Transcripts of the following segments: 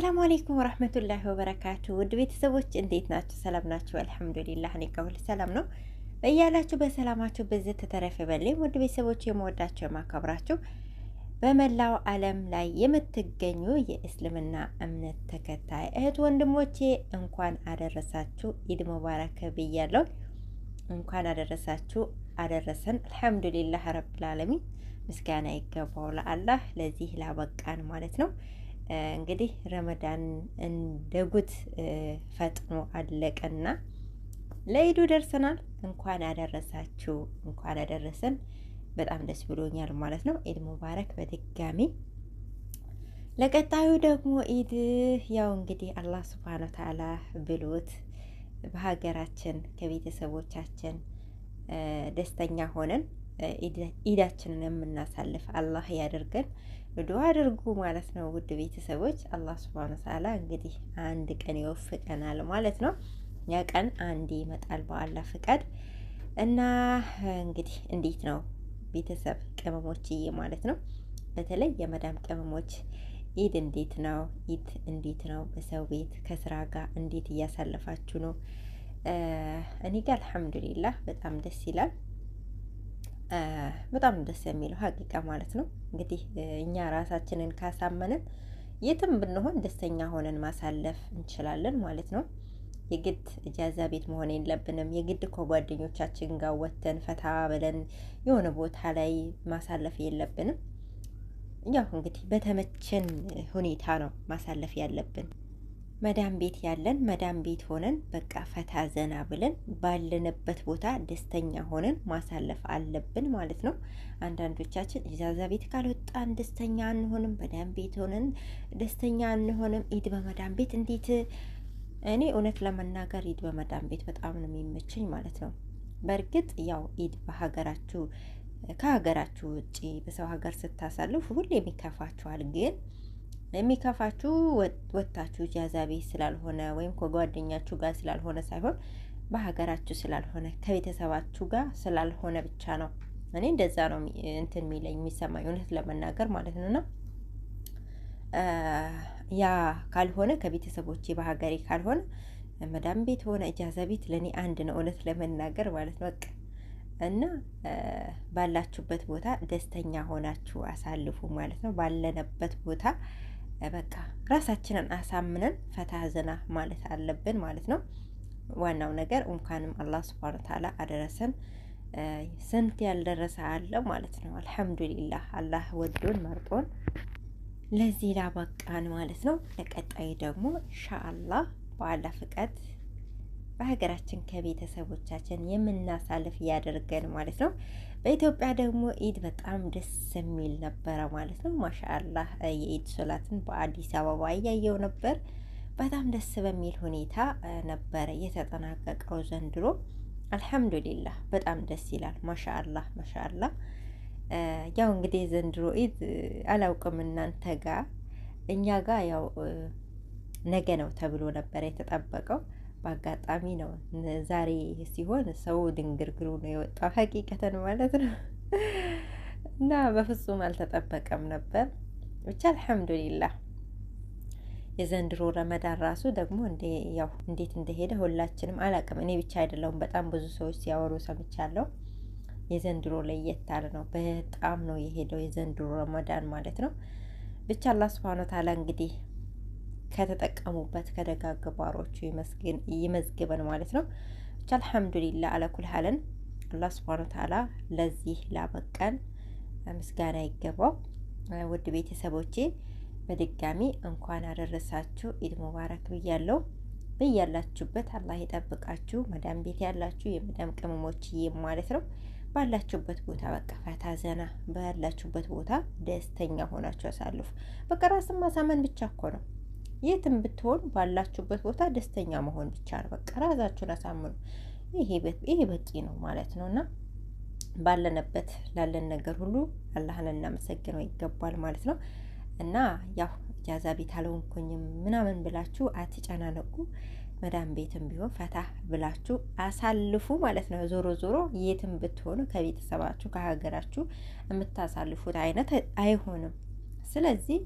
አሰላሙ አለይኩም ወራህመቱላሂ ወበረካቱ። ውድ ቤተሰቦች እንዴት ናችሁ? ሰላም ናችሁ? አልሐምዱሊላህ እኔ ጋር ሁሉ ሰላም ነው። በያላችሁ በሰላማችሁ በዚህ ተተረፈ በልኝ። ውድ ቤተሰቦች የምወዳችሁ የማከብራችሁ በመላው ዓለም ላይ የምትገኙ የእስልምና እምነት ተከታይ እህት ወንድሞቼ እንኳን አደረሳችሁ። ኢድ ሙባረክ ብያለሁ። እንኳን አደረሳችሁ አደረሰን። አልሐምዱሊላህ ረብል ዓለሚን ምስጋና ይገባው ለአላህ ለዚህ ላበቃን ማለት ነው። እንግዲህ ረመዳን እንደጉት ፈጥኖ አለቀና ለኢዱ ደርሰናል። እንኳን አደረሳችሁ፣ እንኳን አደረሰን። በጣም ደስ ብሎኛል ማለት ነው። ኢድ ሙባረክ በድጋሚ። ለቀጣዩ ደግሞ ኢድ ያው እንግዲህ አላህ ሱብሃነሁ ወተዓላ ብሎት በሀገራችን ከቤተሰቦቻችን ደስተኛ ሆነን ኢዳችንን የምናሳልፍ አላህ ያደርገን። ዱዓ አድርጉ ማለት ነው። ውድ ቤተሰቦች አላህ ሱብሃነሁ ወተዓላ እንግዲህ አንድ ቀን ይወፍቀናል ማለት ነው። ያ ቀን አንድ ይመጣል በአላህ ፍቃድ እና እንግዲህ እንዴት ነው ቤተሰብ ቅመሞችዬ ማለት ነው። በተለይ የመዳም ቅመሞች ኢድ እንዴት ነው? ኢድ እንዴት ነው? በሰው ቤት ከስራ ጋር እንዴት እያሳለፋችሁ ነው? እኔ ጋር አልሐምዱሊላህ በጣም ደስ ይላል። በጣም ደስ የሚለው ሀቂቃ ማለት ነው። እንግዲህ እኛ ራሳችንን ካሳመንን የትም ብንሆን ደስተኛ ሆነን ማሳለፍ እንችላለን ማለት ነው። የግድ እጃዛ ቤት መሆን የለብንም። የግድ ከጓደኞቻችን ጋር ወተን ፈታ ብለን የሆነ ቦታ ላይ ማሳለፍ የለብንም። ያው እንግዲህ በተመቸን ሁኔታ ነው ማሳለፍ ያለብን። መዳም ቤት ያለን መዳም ቤት ሆነን በቃ ፈታ ዘና ብለን ባለንበት ቦታ ደስተኛ ሆነን ማሳለፍ አለብን ማለት ነው። አንዳንዶቻችን ኢጃዛ ቤት ካልወጣን ደስተኛ አንሆንም፣ መዳም ቤት ሆነን ደስተኛ አንሆንም። ኢድ በመዳም ቤት እንዴት! እኔ እውነት ለመናገር ኢድ በመዳም ቤት በጣም ነው የሚመቸኝ ማለት ነው። በእርግጥ ያው ኢድ በሀገራችሁ ከሀገራችሁ ውጪ በሰው ሀገር ስታሳልፉ ሁሌም ይከፋችኋል። ግን የሚከፋችሁ ወጥታችሁ ኢጃዛ ቤት ስላልሆነ ወይም ከጓደኛችሁ ጋር ስላልሆነ ሳይሆን በሀገራችሁ ስላልሆነ ከቤተሰባችሁ ጋር ስላልሆነ ብቻ ነው። እኔ እንደዛ ነው እንትን የሚለኝ የሚሰማኝ እውነት ለመናገር ማለት ነውና ያ ካልሆነ ከቤተሰቦቼ በሀገሬ ካልሆነ መዳም ቤት ሆነ ኢጃዛ ቤት ለኔ አንድ ነው እውነት ለመናገር ማለት ነው። በቃ እና ባላችሁበት ቦታ ደስተኛ ሆናችሁ አሳልፉ ማለት ነው። ባለነበት ቦታ በቃ ራሳችንን አሳምነን ፈታ ዘና ማለት አለብን ማለት ነው። ዋናው ነገር እንኳንም አላህ ሱብሃነሁ ወተዓላ አደረሰን። ስንት ያልደረሰ አለ ማለት ነው። አልሐምዱሊላህ አላህ ወዶን መርጦን ለዚህ ላበቃን ማለት ነው። ለቀጣይ ደግሞ ኢንሻአላህ በአላህ ፍቃድ በሀገራችን ከቤተሰቦቻችን የምናሳልፍ ያደርገን ማለት ነው። በኢትዮጵያ ደግሞ ኢድ በጣም ደስ የሚል ነበረ ማለት ነው። ማሻአላህ የኢድ ሶላትን በአዲስ አበባ እያየው ነበር። በጣም ደስ በሚል ሁኔታ ነበረ የተጠናቀቀው ዘንድሮ። አልሐምዱሊላህ በጣም ደስ ይላል። ማሻአላህ ማሻአላህ። ያው እንግዲህ ዘንድሮ ኢድ አላውቅም እናንተ ጋር፣ እኛ ጋር ያው ነገ ነው ተብሎ ነበር የተጠበቀው። በአጋጣሚ ነው ዛሬ ሲሆን ሰው ድንግርግሩ ነው የወጣው ሀቂቀተን ማለት ነው። እና በፍጹም አልተጠበቀም ነበር። ብቻ አልሐምዱሊላህ የዘንድሮ ረመዳን ራሱ ደግሞ እንዴት እንደሄደ ሁላችንም አላቅም። እኔ ብቻ አይደለሁም፣ በጣም ብዙ ሰዎች ሲያወሩ ሰምቻለሁ። የዘንድሮ ለየት ያለ ነው። በጣም ነው የሄደው የዘንድሮ ረመዳን ማለት ነው። ብቻ አላህ ሱብሃነሁ ወተዓላ እንግዲህ ከተጠቀሙበት ከደጋግ ባሮቹ ይመዝግበን ማለት ነው። ብቻ አልሐምዱሊላህ አለኩል ሐለን አላህ ሱብሃነሁ ወተዓላ ለዚህ ላበቃን ምስጋና ይገባው። ውድ ቤተሰቦቼ በድጋሚ እንኳን አደረሳችሁ። ኢድ ሙባረክ ብያለሁ። በያላችሁበት አላህ ይጠብቃችሁ። መዳም ቤት ያላችሁ የመዳም ቅመሞች ማለት ነው። ባላችሁበት ቦታ በቃ ፈታ ዘና ባላችሁበት ቦታ ደስተኛ ሆናችሁ አሳልፉ። በቃ ራስን ማሳመን ብቻ እኮ ነው። የትም ብትሆን ባላችሁበት ቦታ ደስተኛ መሆን ብቻ ነው። በቃ ራሳችሁን አሳምኑ። ይሄ በቂ ነው ማለት ነውና ባለንበት ላለን ነገር ሁሉ አላህን እናመሰግነው ይገባል ማለት ነው። እና ያው ኢጃዛ ቤት አልሆንኩኝም ምናምን ብላችሁ አትጨናነቁ። መዳም ቤትም ቢሆን ፈታ ብላችሁ አሳልፉ ማለት ነው። ዞሮ ዞሮ የትም ብትሆኑ ከቤተሰባችሁ ከሀገራችሁ የምታሳልፉት አይነት አይሆንም። ስለዚህ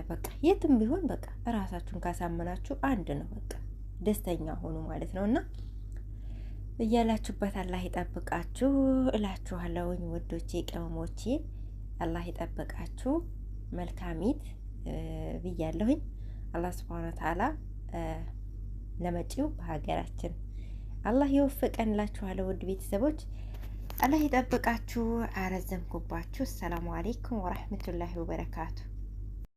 በቃ የትም ቢሆን በቃ እራሳችሁን ካሳመናችሁ አንድ ነው። በቃ ደስተኛ ሆኑ ማለት ነውና እያላችሁበት አላህ ይጠብቃችሁ እላችኋለሁኝ ወዶቼ ቅመሞቼ፣ አላህ ይጠብቃችሁ። መልካሚት ብያለሁኝ። አላህ ሱብሓነሁ ወተዓላ ለመጪው በሀገራችን አላህ ይወፍቀን እላችኋለሁ ውድ ቤተሰቦች። አላህ ይጠብቃችሁ። አረዘምኩባችሁ። ሰላሙ አለይኩም ወራህመቱላሂ ወበረካቱ።